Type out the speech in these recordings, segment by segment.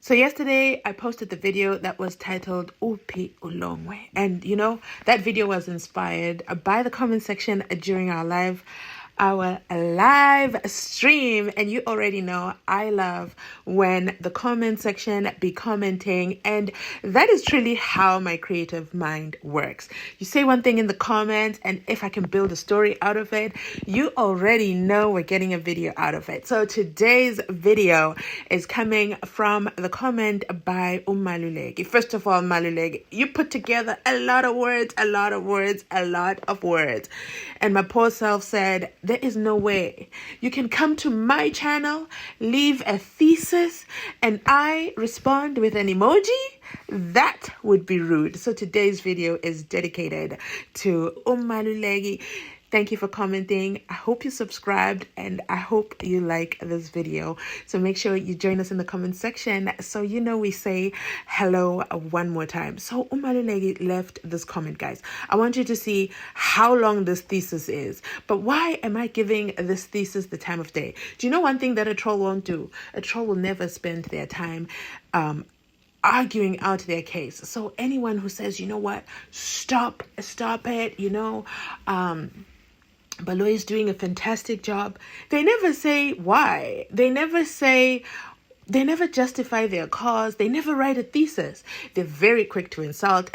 So yesterday I posted the video that was titled Upi Ulongwe. And you know, that video was inspired by the comment section during our live stream. And you already know I love when the comment section be commenting, and that is truly how my creative mind works. You say one thing in the comments, and if I can build a story out of it, you already know we're getting a video out of it. So today's video is coming from the comment by Malulegi. First of all, Malulegi, you put together a lot of words. And my poor self said, there is no way you can come to my channel, leave a thesis, and I respond with an emoji? That would be rude. So today's video is dedicated to Malulegi. Thank you for commenting. I hope you subscribed and I hope you like this video. So make sure you join us in the comment section so you know we say hello one more time. So Umalulegi left this comment, guys. I want you to see how long this thesis is. But why am I giving this thesis the time of day? Do you know one thing that a troll won't do? A troll will never spend their time arguing out their case. So anyone who says, you know what, stop it, you know, Balo is doing a fantastic job, they never say why. They never justify their cause. They never write a thesis. They're very quick to insult.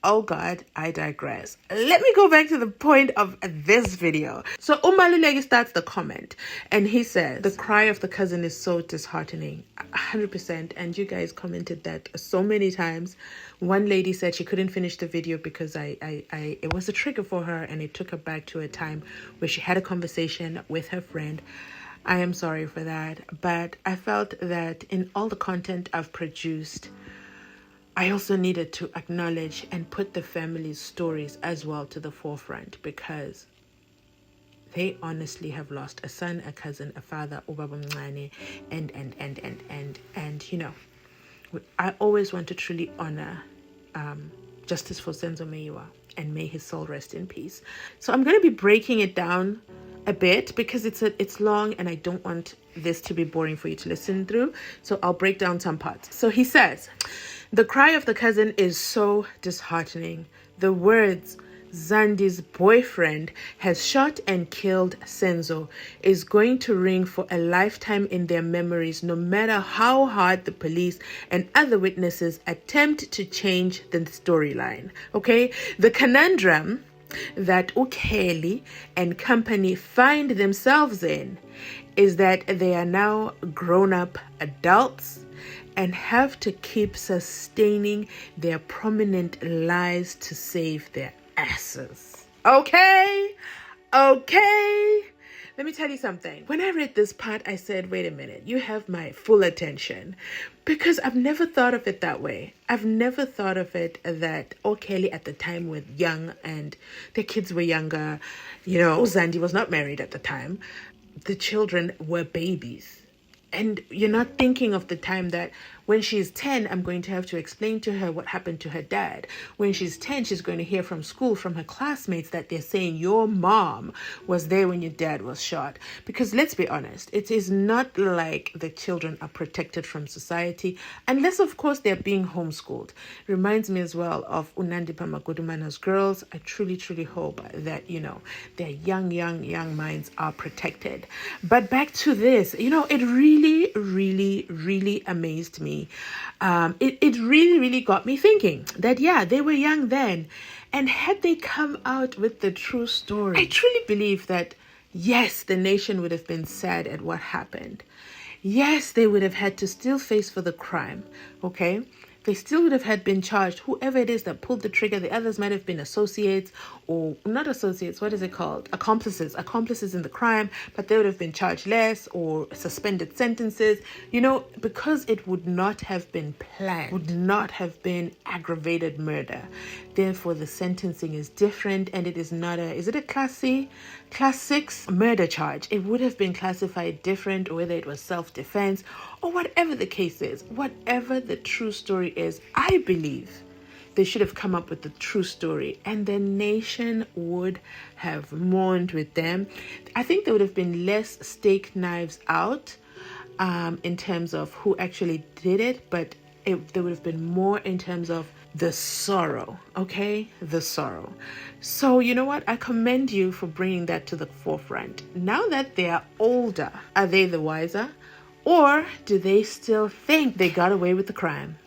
Oh God, I digress. Let me go back to the point of this video. So Umalulegi starts the comment and he says, the cry of the cousin is so disheartening. 100%. And you guys commented that so many times. One lady said she couldn't finish the video because it was a trigger for her and it took her back to a time where she had a conversation with her friend. I am sorry for that. But I felt that in all the content I've produced, I also needed to acknowledge and put the family's stories as well to the forefront, because they honestly have lost a son, a cousin, a father, ubaba mncane, and you know, I always want to truly honor justice for SENZO MEYIWA, and may his soul rest in peace. So I'm going to be breaking it down a bit because it's long and I don't want this to be boring for you to listen through. So I'll break down some parts. So he says, the cry of the cousin is so disheartening. The words, Zandi's boyfriend has shot and killed Senzo, is going to ring for a lifetime in their memories, no matter how hard the police and other witnesses attempt to change the storyline. Okay? The conundrum that Ukeli and company find themselves in is that they are now grown-up adults and have to keep sustaining their prominent lies to save their asses. Okay? Let me tell you something. When I read this part, I said, wait a minute, you have my full attention. Because I've never thought of it that way. I've never thought of it that Kelly at the time were young and the kids were younger. You know, Zandi was not married at the time. The children were babies. And you're not thinking of the time that when she's 10, I'm going to have to explain to her what happened to her dad. When she's 10, she's going to hear from school, from her classmates, that they're saying your mom was there when your dad was shot. Because let's be honest, it is not like the children are protected from society, unless, of course, they're being homeschooled. Reminds me as well of Unandipa Magudumana's girls. I truly, truly hope that, you know, their young minds are protected. But back to this, you know, it really amazed me. It really got me thinking that, yeah, they were young then. And had they come out with the true story, I truly believe that, yes, the nation would have been sad at what happened. Yes, they would have had to still face for the crime, okay? They still would have been charged, whoever it is that pulled the trigger. The others might have been associates, or not associates, what is it called? Accomplices in the crime, but they would have been charged less or suspended sentences, you know, because it would not have been planned, would not have been aggravated murder. Therefore, the sentencing is different, and it is not is it a class 6 murder charge? It would have been classified different, whether it was self-defense or whatever the case is, whatever the true story is. I believe they should have come up with the true story, and the nation would have mourned with them. I think there would have been less steak knives out. in terms of who actually did it, but there would have been more in terms of the sorrow, okay? The sorrow. So, you know what? I commend you for bringing that to the forefront. Now that they are older, are they the wiser? Or do they still think they got away with the crime?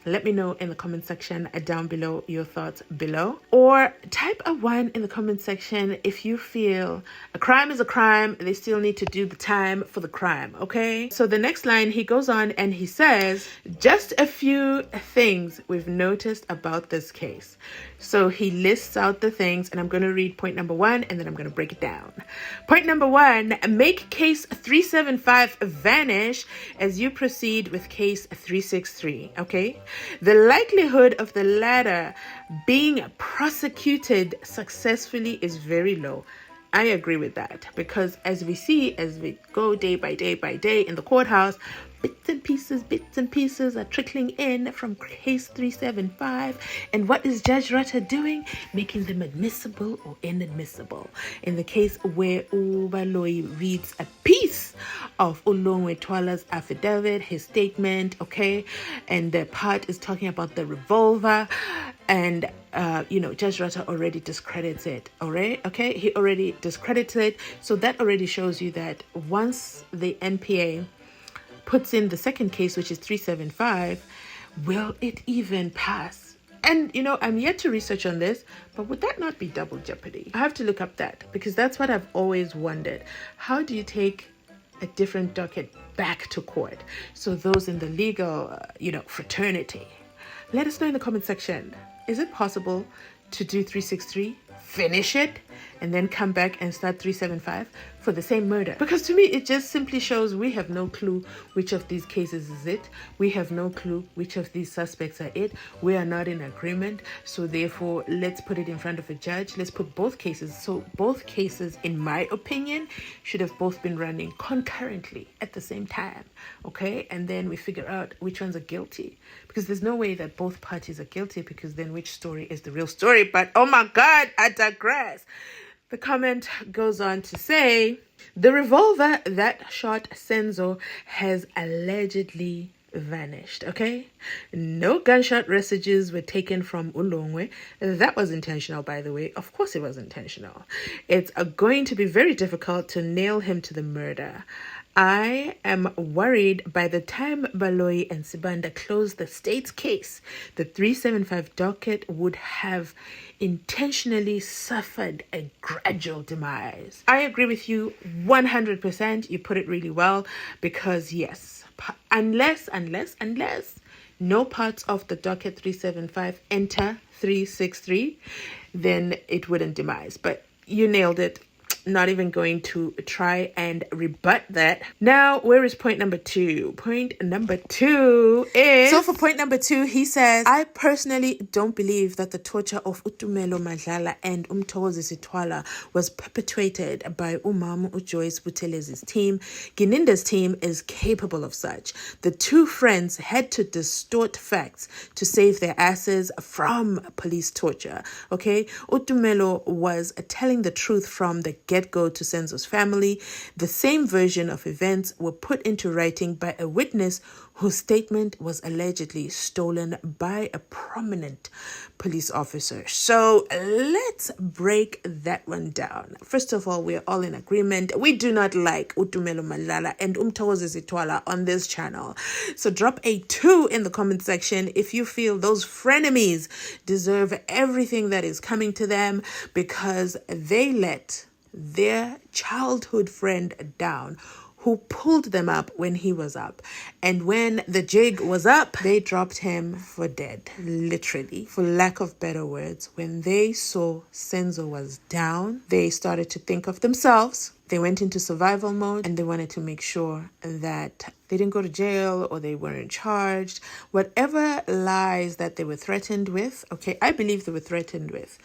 Let me know in the comment section down below your thoughts below. Or type a 1 in the comment section if you feel a crime is a crime. They still need to do the time for the crime, okay? So the next line, he goes on and he says, just a few things we've noticed about this case. So he lists out the things, and I'm going to read point number 1 and then I'm going to break it down. Point number 1, make case 375 vanish as you proceed with case 363, okay? The likelihood of the latter being prosecuted successfully is very low. I agree with that, because as we go day by day in the courthouse, bits and pieces are trickling in from case 375. And what is Judge Ratha doing? Making them admissible or inadmissible. In the case where Ubaloyi reads a piece of Ulongwe Twala's affidavit, his statement, okay, and the part is talking about the revolver, and Judge Ratha already discredits it, all right? Okay, he already discredits it. So that already shows you that once the NPA puts in the second case, which is 375, will it even pass? And, I'm yet to research on this, but would that not be double jeopardy? I have to look up that, because that's what I've always wondered. How do you take a different docket back to court? So those in the legal, fraternity, let us know in the comment section. Is it possible to do 363, finish it, and then come back and start 375 for the same murder? Because to me, it just simply shows we have no clue which of these cases is it. We have no clue which of these suspects are it. We are not in agreement. So therefore, let's put it in front of a judge. Let's put both cases. So both cases, in my opinion, should have both been running concurrently at the same time. Okay? And then we figure out which ones are guilty. Because there's no way that both parties are guilty, because then which story is the real story? But oh my God, I digress. The comment goes on to say, the revolver that shot Senzo has allegedly vanished, okay? No gunshot residues were taken from Ulongwe. That was intentional, by the way. Of course it was intentional. It's going to be very difficult to nail him to the murder. I am worried by the time Baloyi and Sibanda closed the state's case, the 375 docket would have intentionally suffered a gradual demise. I agree with you 100%. You put it really well, because yes, unless no parts of the docket 375 enter 363, then it wouldn't demise. But you nailed it. Not even going to try and rebut that. Now, where is point number 2? Point number 2 is... So for point number 2, he says, I personally don't believe that the torture of Utumelo Madlala and Umthokozi Sithwala was perpetrated by Umam Joyce Buthelez's team. Gininda's team is capable of such. The two friends had to distort facts to save their asses from police torture. Okay? Utumelo was telling the truth from the get-go to Senzo's family. The same version of events were put into writing by a witness whose statement was allegedly stolen by a prominent police officer. So let's break that one down. First of all, we're all in agreement. We do not like Utumelo Malala and Umthokozi Sithwala on this channel. So drop a 2 in the comment section if you feel those frenemies deserve everything that is coming to them, because they let their childhood friend down, who pulled them up when he was up. And when the jig was up, they dropped him for dead, literally, for lack of better words. When they saw Senzo was down, they started to think of themselves. They went into survival mode, and they wanted to make sure that they didn't go to jail or they weren't charged. Whatever lies that they were threatened with, okay, I believe they were threatened with.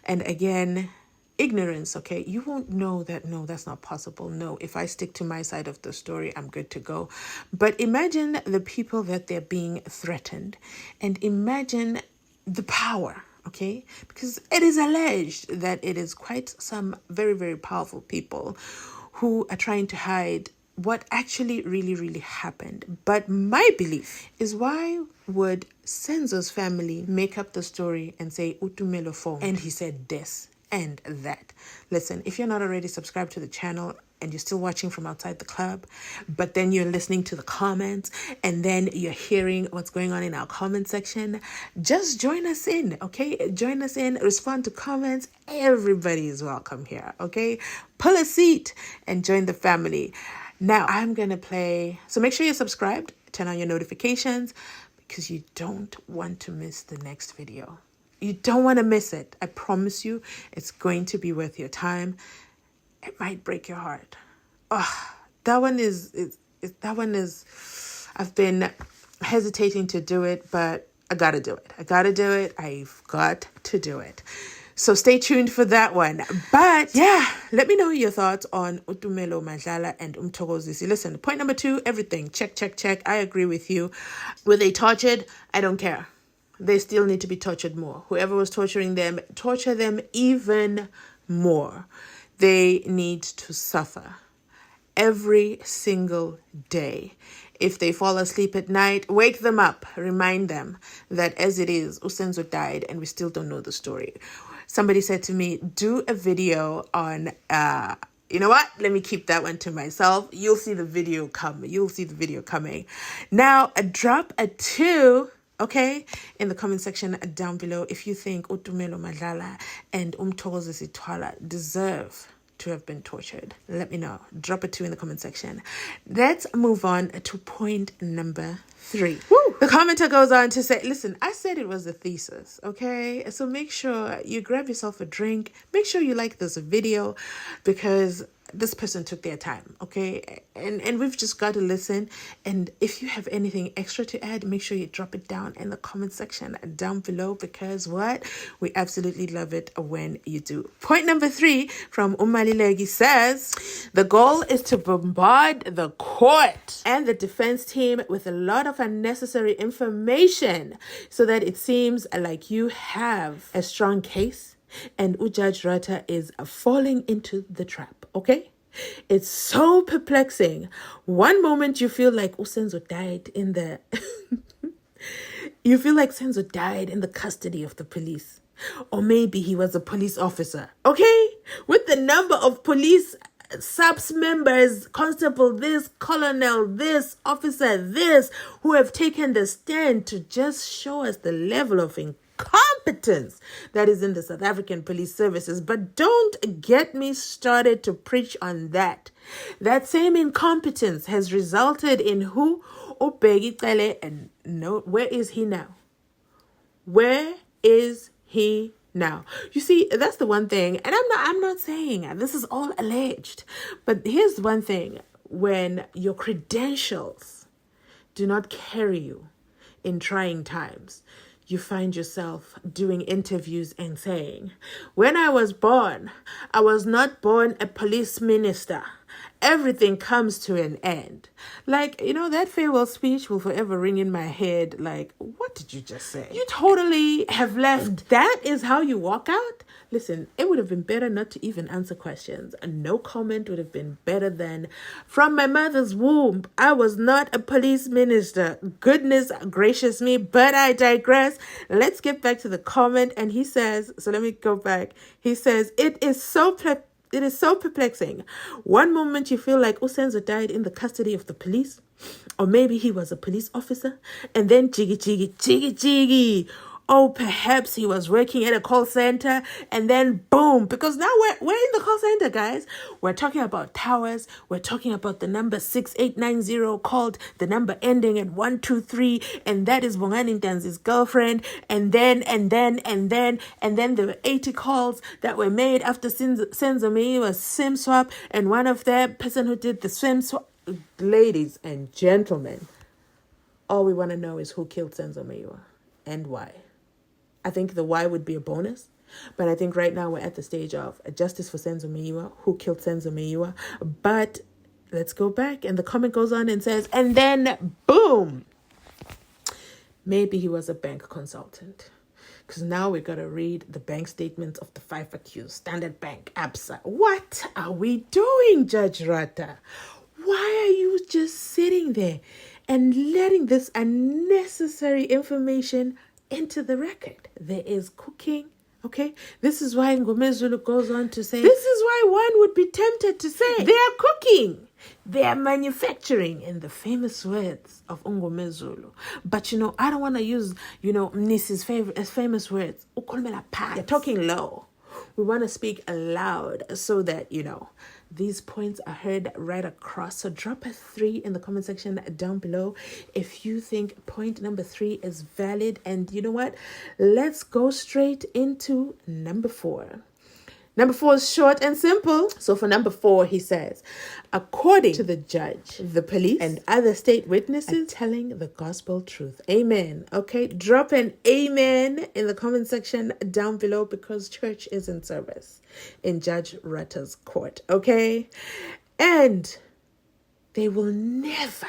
And again, ignorance, okay? You won't know that, no, that's not possible. No, if I stick to my side of the story, I'm good to go. But imagine the people that they're being threatened, and imagine the power, okay? Because it is alleged that it is quite some very, very powerful people who are trying to hide what actually really happened. But my belief is, why would Senzo's family make up the story and say Utumelo phone and he said this and that? Listen, if you're not already subscribed to the channel and you're still watching from outside the club, but then you're listening to the comments and then you're hearing what's going on in our comment section, just join us in, okay? Join us in, respond to comments. Everybody is welcome here, okay? Pull a seat and join the family. Now, I'm going to play. So make sure you're subscribed, turn on your notifications, because you don't want to miss the next video. You don't want to miss it. I promise you, it's going to be worth your time. It might break your heart. Oh, that one is, I've been hesitating to do it, but I got to do it. I've got to do it. So stay tuned for that one. But yeah, let me know your thoughts on Utumelo Madlala and Umthokozisi. Listen, point number 2, everything. Check. I agree with you. Were they tortured? I don't care. They still need to be tortured more. Whoever was torturing them, torture them even more. They need to suffer every single day. If they fall asleep at night, wake them up. Remind them that as it is, Usenzo died and we still don't know the story. Somebody said to me, do a video on, you know what? Let me keep that one to myself. You'll see the video coming. Now, drop a 2, okay, in the comment section down below if you think Utumelo Madlala and Umthokozisi Twala deserve to have been tortured. Let me know. Drop a 2 in the comment section. Let's move on to point number 3. Woo! The commenter goes on to say, listen, I said it was a thesis, okay? So make sure you grab yourself a drink. Make sure you like this video, because this person took their time, okay? And we've just got to listen. And if you have anything extra to add, make sure you drop it down in the comment section down below, because what? We absolutely love it when you do. Point number 3 from Umalilegi says, the goal is to bombard the court and the defense team with a lot of unnecessary information so that it seems like you have a strong case and Judge Ratha is falling into the trap, okay? It's so perplexing. One moment you feel like Senzo died in the... you feel like Senzo died in the custody of the police. Or maybe he was a police officer, okay? With the number of police subs members, constable this, colonel this, officer this, who have taken the stand to just show us the level of incompetence that is in the South African police services. But don't get me started to preach on that. That same incompetence has resulted in who? Ubheki Cele, and no, where is he now? Where is he now? You see, that's the one thing, and I'm not saying this is all alleged, but here's one thing: when your credentials do not carry you in trying times, you find yourself doing interviews and saying, when I was born, I was not born a police minister. Everything comes to an end. Like, you know, that farewell speech will forever ring in my head. Like, what did you just say? You totally have left. That is how you walk out? Listen, it would have been better not to even answer questions. No comment would have been better than, from my mother's womb, I was not a police minister. Goodness gracious me, but I digress. Let's get back to the comment. And he says, so let me go back. He says, it is so perplexing. One moment you feel like Senzo died in the custody of the police, or maybe he was a police officer, and then jiggy. Oh, perhaps he was working at a call center, and then boom, because now we're in the call center, guys. We're talking about towers. We're talking about the number 6890 called, the number ending at 123, and that is Bongani Ntanzi's girlfriend. And then there were 80 calls that were made after SENZO MEYIWA's SIM swap, and one of the person who did the SIM swap. Ladies and gentlemen, all we want to know is who killed SENZO MEYIWA and why. I think the why would be a bonus, but I think right now we're at the stage of justice for SENZO MEYIWA, who killed SENZO MEYIWA. But let's go back, and the comment goes on and says, and then boom, maybe he was a bank consultant. Because now we got to read the bank statements of the 5 accused: Standard Bank, Absa. What are we doing, Judge Ratha? why are you just sitting there and letting this unnecessary information into the record? There is cooking. Okay, this is why Ngomezulu goes on to say, this is why one would be tempted to say, they are cooking, they are manufacturing, in the famous words of Ngomezulu. But I don't want to use, Mnisi's famous words. You're talking low. We want to speak aloud so that, these points are heard right across. So drop a 3 in the comment section down below if you think point number 3 is valid. And you know what? Let's go straight into number 4. Number 4 is short and simple. So for number 4, he says, according to the judge, the police, and other state witnesses are telling the gospel truth. Amen. Okay, drop an amen in the comment section down below, because church is in service in Judge Ratha's court. Okay, and they will never,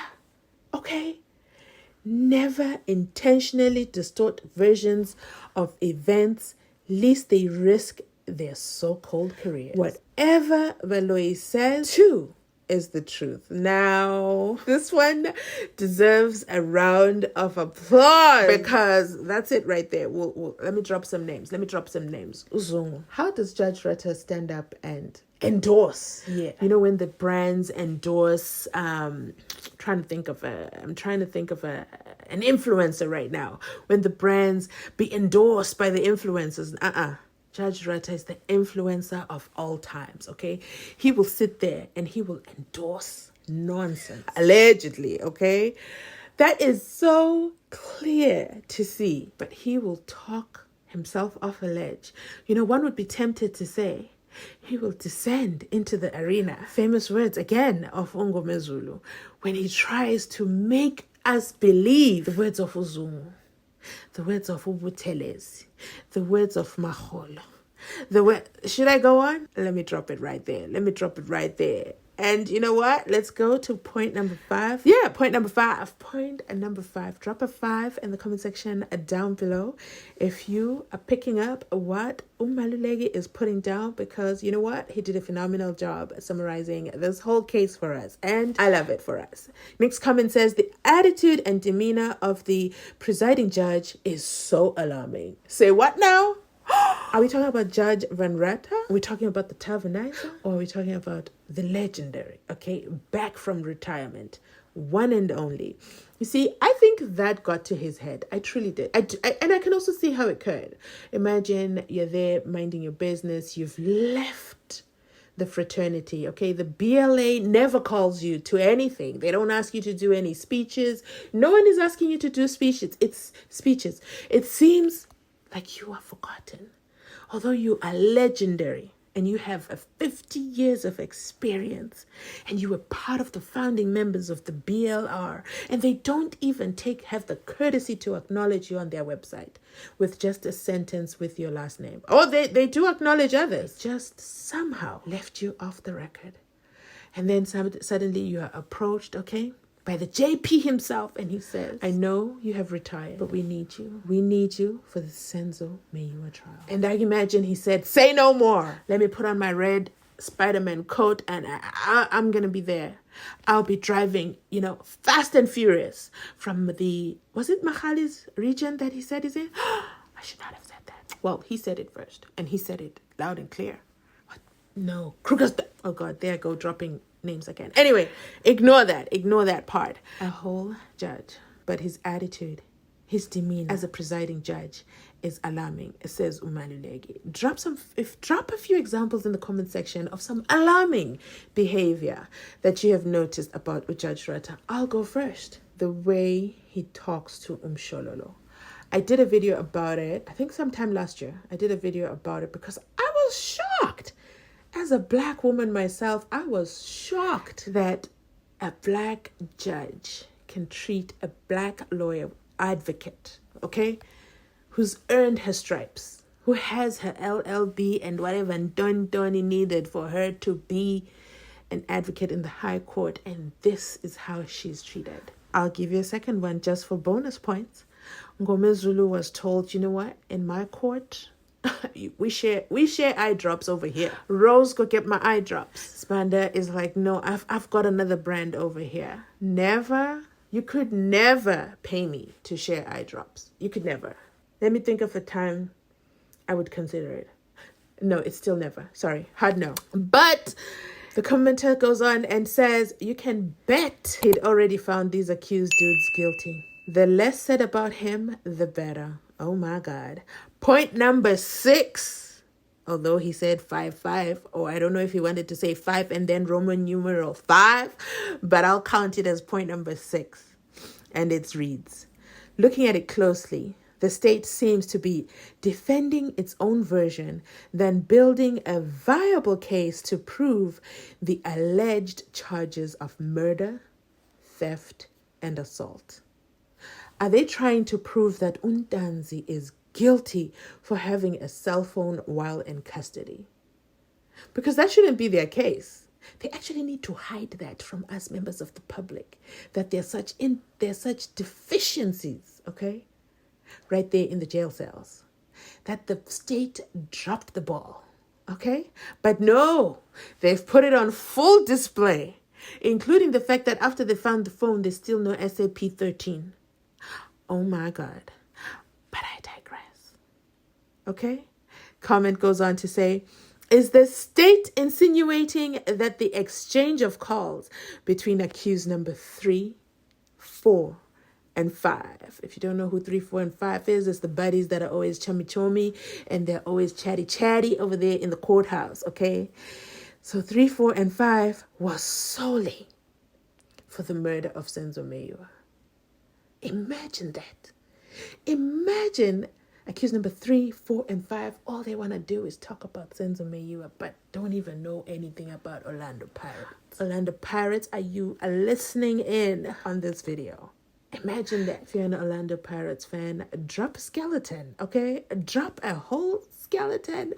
never intentionally distort versions of events, lest they risk their so-called careers. Whatever Valois says, too, is the truth. Now, this one deserves a round of applause, because that's it right there. Let me drop some names. Uzungu. How does Judge Ratha stand up and endorse? Yeah. When the brands endorse, I'm trying to think of an influencer right now. When the brands be endorsed by the influencers, Judge Ratha is the influencer of all times, okay? He will sit there and he will endorse nonsense, allegedly, okay? That is so clear to see, but he will talk himself off a ledge. One would be tempted to say, he will descend into the arena. Famous words again of Ngomezulu, when he tries to make us believe the words of Uzungu, the words of Ubutelezi, the words of Maholo. Should I go on? Let me drop it right there. And you know what? Let's go to point number 5. Yeah, point number 5. Drop a 5 in the comment section down below if you are picking up what Maluleke is putting down, because you know what? He did a phenomenal job summarizing this whole case for us, and I love it for us. Next comment says, the attitude and demeanor of the presiding judge is so alarming. Say what now? Are we talking about Judge Van Ratha? Are we talking about the tavernizer? Or are we talking about the legendary, back from retirement, one and only? You see, I think that got to his head. I truly did. And I can also see how it could. Imagine you're there minding your business. You've left the fraternity, the BLA never calls you to anything. They don't ask you to do any speeches. No one is asking you to do speeches. It's speeches. It seems like you are forgotten, although you are legendary and you have 50 years of experience and you were part of the founding members of the BLR, and they don't even have the courtesy to acknowledge you on their website with just a sentence with your last name. Oh, they do acknowledge others, just somehow left you off the record. And then suddenly you are approached, by the JP himself, and he says, I know you have retired, but we need you. We need you for the SENZO MEYIWA trial. And I imagine he said, say no more. Let me put on my red Spider-Man coat, and I'm going to be there. I'll be driving, fast and furious from was it Mahali's region that he said he's in? I should not have said that. Well, he said it first, and he said it loud and clear. What? No. Kruger's. Oh, God, there I go, dropping names again. Anyway, ignore that part. A whole judge, but his attitude, his demeanor as a presiding judge is alarming, says Maluleke. Drop a few examples in the comment section of some alarming behavior that you have noticed about Judge Ratha. I'll go first. The way he talks to Umshololo. I did a video about it, I think sometime last year. I did a video about it because I was shocked. As a black woman myself, I was shocked that a black judge can treat a black lawyer advocate, who's earned her stripes, who has her LLB and whatever Donny needed for her to be an advocate in the high court, and this is how she's treated. I'll give you a second one just for bonus points. Ngomezulu was told, you know what, in my court, we share eye drops over here. Rose, go get my eye drops. Spanda is like, no, I've got another brand over here. Never. You could never pay me to share eye drops. You could never. Let me think of a time I would consider it. No, it's still never. Sorry, hard no. But the commenter goes on and says, you can bet he'd already found these accused dudes guilty. The less said about him, the better. Oh my God. Point number 6. Although he said 5-5, or I don't know if he wanted to say 5 and then Roman numeral 5, but I'll count it as point number 6. And it reads, looking at it closely, the state seems to be defending its own version than building a viable case to prove the alleged charges of murder, theft, and assault. Are they trying to prove that Mzansi is guilty for having a cell phone while in custody? Because that shouldn't be their case. They actually need to hide that from us members of the public, that there's such deficiencies, okay, right there in the jail cells, that the state dropped the ball, okay? But no, they've put it on full display, including the fact that after they found the phone, there's still no SAP-13. Oh my God. But I digress. Okay? Comment goes on to say, is the state insinuating that the exchange of calls between accused number 3, 4, and 5. If you don't know who 3, 4, and 5 is, it's the buddies that are always chummy and they're always chatty over there in the courthouse, okay? So 3, 4, and 5 was solely for the murder of SENZO MEYIWA. Imagine that. Imagine accused number 3, 4, and 5. All they want to do is talk about SENZO MEYIWA, but don't even know anything about Orlando Pirates. Orlando Pirates, are you listening in on this video? Imagine that. If you're an Orlando Pirates fan, drop a skeleton, okay? Drop a whole skeleton.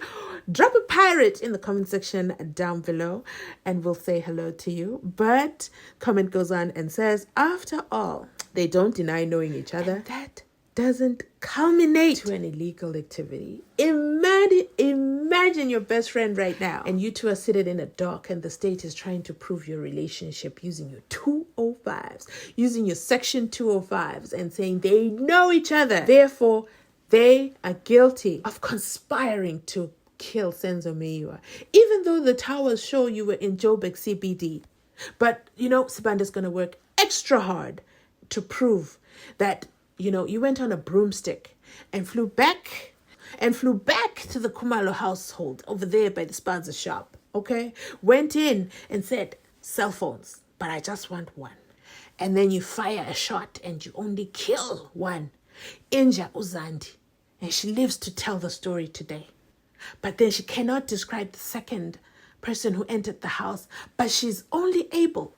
Drop a pirate in the comment section down below and we'll say hello to you. But comment goes on and says, after all, they don't deny knowing each other. And that doesn't culminate to an illegal activity. Imagine your best friend right now and you two are seated in a dock and the state is trying to prove your relationship using your 205s, using your section 205s and saying they know each other. Therefore, they are guilty of conspiring to kill SENZO MEYIWA. Even though the towers show you were in Joburg CBD. But, Sibanda's going to work extra hard to prove that, you went on a broomstick and flew back to the Kumalo household over there by the Spanzer shop, okay? Went in and said, cell phones, but I just want one. And then you fire a shot and you only kill one. Inja Uzandi. And she lives to tell the story today. But then she cannot describe the second person who entered the house, but she's only able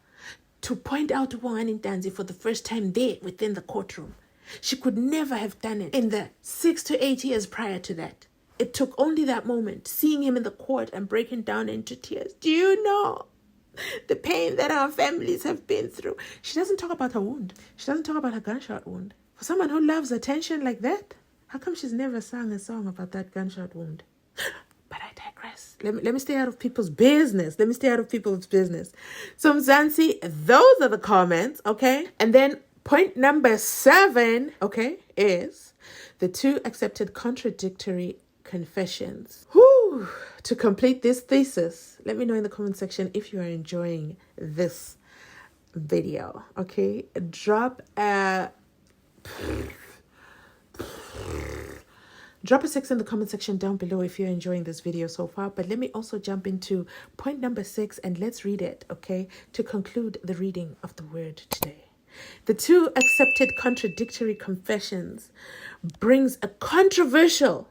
to point out Wangani Mzansi for the first time there within the courtroom. She could never have done it in the 6 to 8 years prior to that. It took only that moment, seeing him in the court and breaking down into tears. Do you know the pain that our families have been through? She doesn't talk about her wound. She doesn't talk about her gunshot wound. For someone who loves attention like that, how come she's never sung a song about that gunshot wound? But I digress. Let me stay out of people's business. So Mzansi, those are the comments, okay? And then point number 7, okay, is the 2 accepted contradictory confessions. Whew. To complete this thesis, let me know in the comment section if you are enjoying this video, okay? Drop a 6 in the comment section down below if you're enjoying this video so far. But let me also jump into point number 6 and let's read it, okay? To conclude the reading of the word today. The 2 accepted contradictory confessions brings a controversial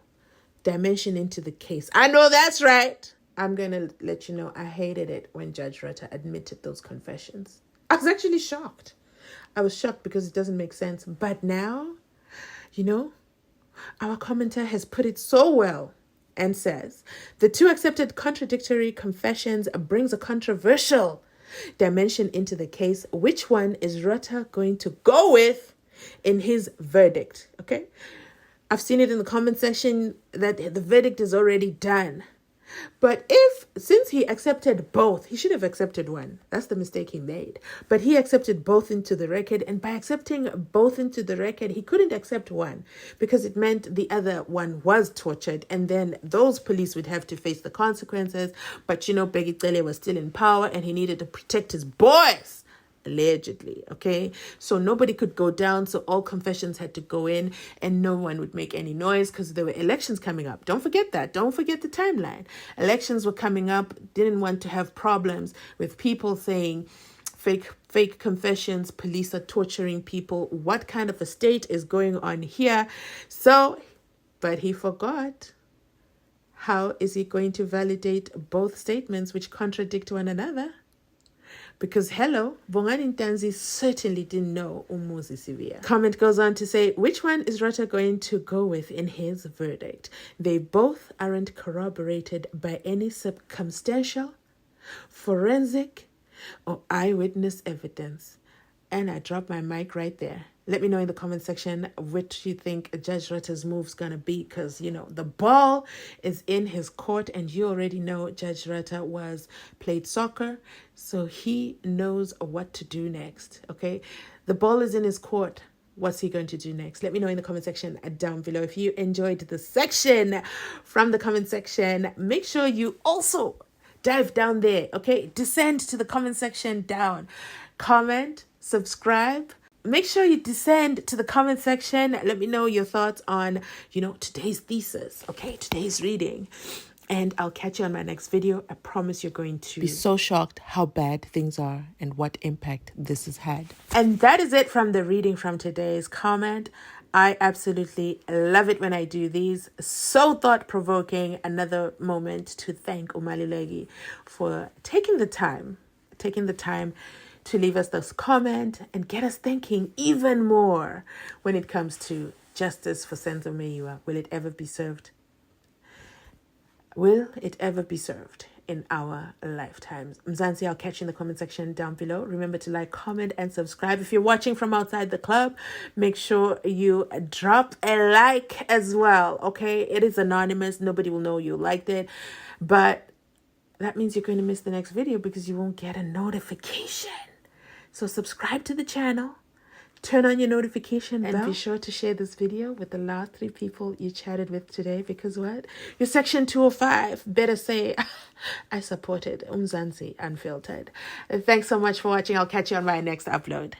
dimension into the case. I know that's right. I'm going to let you know I hated it when Judge Ratha admitted those confessions. I was actually shocked. I was shocked because it doesn't make sense. But now, our commenter has put it so well and says, the 2 accepted contradictory confessions brings a controversial dimension into the case. Which one is Ratha going to go with in his verdict? Okay. I've seen it in the comment section that the verdict is already done. But since he accepted both, he should have accepted one. That's the mistake he made. But he accepted both into the record. And by accepting both into the record, he couldn't accept one because it meant the other one was tortured. And then those police would have to face the consequences. But Begitele was still in power and he needed to protect his boys. Allegedly, okay? So nobody could go down, so all confessions had to go in and no one would make any noise because there were elections coming up. Don't forget that. Don't forget the timeline. Elections were coming up, didn't want to have problems with people saying fake confessions, police are torturing people. What kind of a state is going on here? But he forgot. How is he going to validate both statements which contradict one another? Because hello, Bongani Ntanzi certainly didn't know Umuzi Sivia. Comment goes on to say, which one is Ratha going to go with in his verdict? They both aren't corroborated by any circumstantial, forensic, or eyewitness evidence. And I drop my mic right there. Let me know in the comment section which you think Judge Ratha's move's gonna be, because the ball is in his court, and you already know Judge Ratha played soccer, so he knows what to do next. Okay, the ball is in his court. What's he going to do next? Let me know in the comment section down below. If you enjoyed the section from the comment section, make sure you also dive down there. Okay, descend to the comment section down, comment, subscribe. Make sure you descend to the comment section. Let me know your thoughts on, today's thesis, okay, today's reading. And I'll catch you on my next video. I promise you're going to be so shocked how bad things are and what impact this has had. And that is it from the reading from today's comment. I absolutely love it when I do these. So thought-provoking. Another moment to thank Umalilegi for taking the time to leave us this comment and get us thinking even more when it comes to justice for SENZO MEYIWA. Will it ever be served? Will it ever be served in our lifetimes? Mzansi, I'll catch you in the comment section down below. Remember to like, comment, and subscribe. If you're watching from outside the club, make sure you drop a like as well, okay? It is anonymous. Nobody will know you liked it. But that means you're going to miss the next video because you won't get a notification. So subscribe to the channel, turn on your notification bell, and be sure to share this video with the last 3 people you chatted with today, because what? Your section 205 better say, I supported Mzansi Unfiltered. Thanks so much for watching. I'll catch you on my next upload.